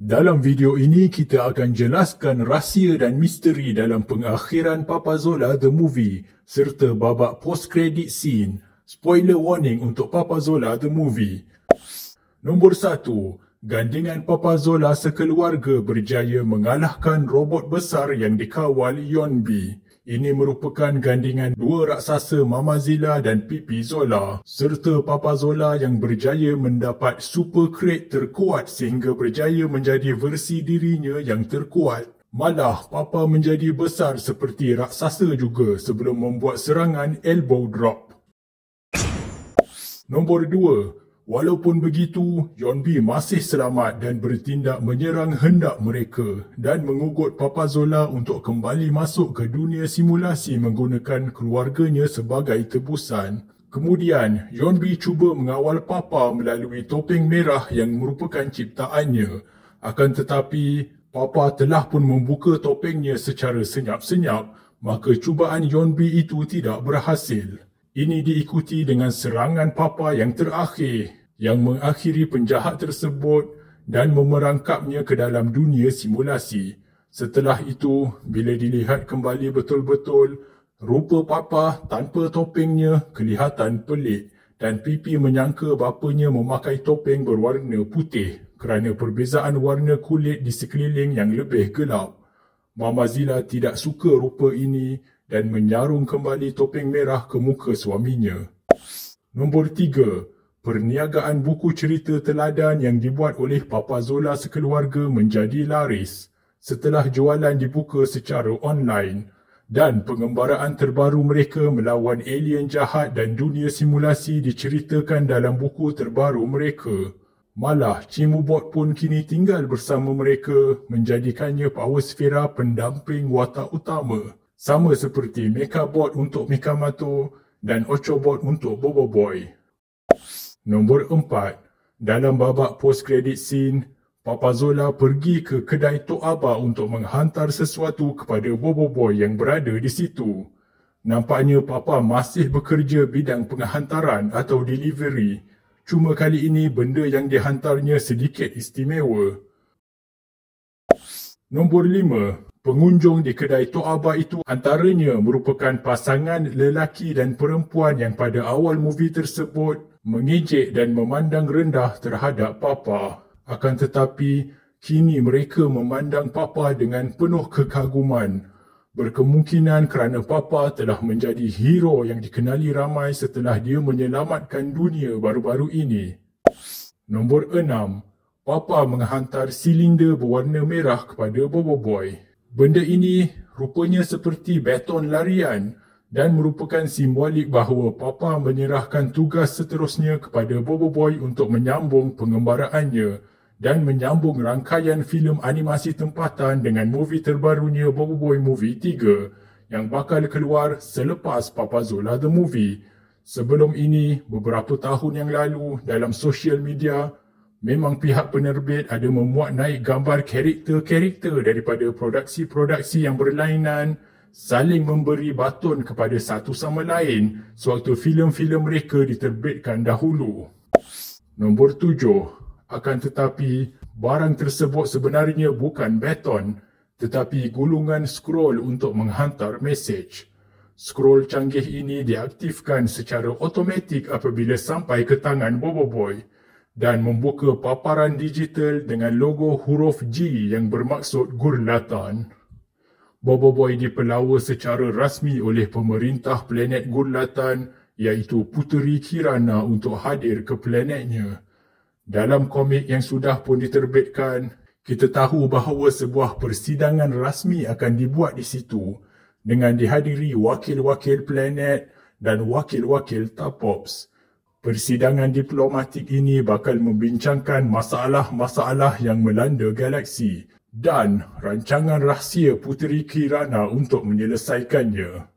Dalam video ini kita akan jelaskan rahsia dan misteri dalam pengakhiran Papazola The Movie serta babak post-credit scene. Spoiler warning untuk Papazola The Movie. Nombor 1. Gandingan Papazola sekeluarga berjaya mengalahkan robot besar yang dikawal Yonbi. Ini merupakan gandingan dua raksasa Mamazilla dan Pipizola serta Papazola yang berjaya mendapat super crate terkuat sehingga berjaya menjadi versi dirinya yang terkuat. Malah Papa menjadi besar seperti raksasa juga sebelum membuat serangan elbow drop. Nombor 2. Walaupun begitu, Yonbi masih selamat dan bertindak menyerang hendak mereka dan mengugut Papazola untuk kembali masuk ke dunia simulasi menggunakan keluarganya sebagai tebusan. Kemudian, Yonbi cuba mengawal Papa melalui topeng merah yang merupakan ciptaannya. Akan tetapi, Papa telah pun membuka topengnya secara senyap-senyap, maka cubaan Yonbi itu tidak berhasil. Ini diikuti dengan serangan Papa yang terakhir yang mengakhiri penjahat tersebut dan memerangkapnya ke dalam dunia simulasi. Setelah itu, bila dilihat kembali betul-betul, rupa Papa tanpa topengnya kelihatan pelik dan Pipi menyangka bapanya memakai topeng berwarna putih kerana perbezaan warna kulit di sekeliling yang lebih gelap. Mamazilla tidak suka rupa ini dan menyarung kembali topeng merah ke muka suaminya. Nombor 3. Perniagaan buku cerita teladan yang dibuat oleh Papazola sekeluarga menjadi laris setelah jualan dibuka secara online dan pengembaraan terbaru mereka melawan alien jahat dan dunia simulasi diceritakan dalam buku terbaru mereka. Malah, Cimubot pun kini tinggal bersama mereka menjadikannya Powersfera pendamping watak utama. Sama seperti Mechabot untuk Mikamato dan Ochobot untuk Boboiboy. Nombor 4. Dalam babak post-credit scene, Papazola pergi ke kedai Tok Aba untuk menghantar sesuatu kepada Boboiboy yang berada di situ. Nampaknya Papa masih bekerja bidang penghantaran atau delivery. Cuma kali ini benda yang dihantarnya sedikit istimewa. Nombor 5. Pengunjung di kedai Tok Aba itu antaranya merupakan pasangan lelaki dan perempuan yang pada awal movie tersebut mengejek dan memandang rendah terhadap Papa. Akan tetapi, kini mereka memandang Papa dengan penuh kekaguman. Berkemungkinan kerana Papa telah menjadi hero yang dikenali ramai setelah dia menyelamatkan dunia baru-baru ini. Nombor 6. Papa menghantar silinder berwarna merah kepada Boboiboy. Benda ini rupanya seperti beton larian dan merupakan simbolik bahawa Papa menyerahkan tugas seterusnya kepada Boboiboy untuk menyambung pengembaraannya dan menyambung rangkaian filem animasi tempatan dengan movie terbarunya Boboiboy Movie 3 yang bakal keluar selepas Papazola The Movie. Sebelum ini, beberapa tahun yang lalu dalam sosial media, memang pihak penerbit ada memuat naik gambar karakter-karakter daripada produksi-produksi yang berlainan saling memberi baton kepada satu sama lain sewaktu filem-filem mereka diterbitkan dahulu. Nombor 7. Akan tetapi, barang tersebut sebenarnya bukan beton tetapi gulungan scroll untuk menghantar mesej. Scroll canggih ini diaktifkan secara automatik apabila sampai ke tangan Boboiboy dan membuka paparan digital dengan logo huruf G yang bermaksud Gurlatan. Boboiboy dipelawa secara rasmi oleh pemerintah planet Gurlatan iaitu Puteri Kirana untuk hadir ke planetnya. Dalam komik yang sudah pun diterbitkan, kita tahu bahawa sebuah persidangan rasmi akan dibuat di situ dengan dihadiri wakil-wakil planet dan wakil-wakil Tapops. Persidangan diplomatik ini bakal membincangkan masalah-masalah yang melanda galaksi dan rancangan rahsia Puteri Kirana untuk menyelesaikannya.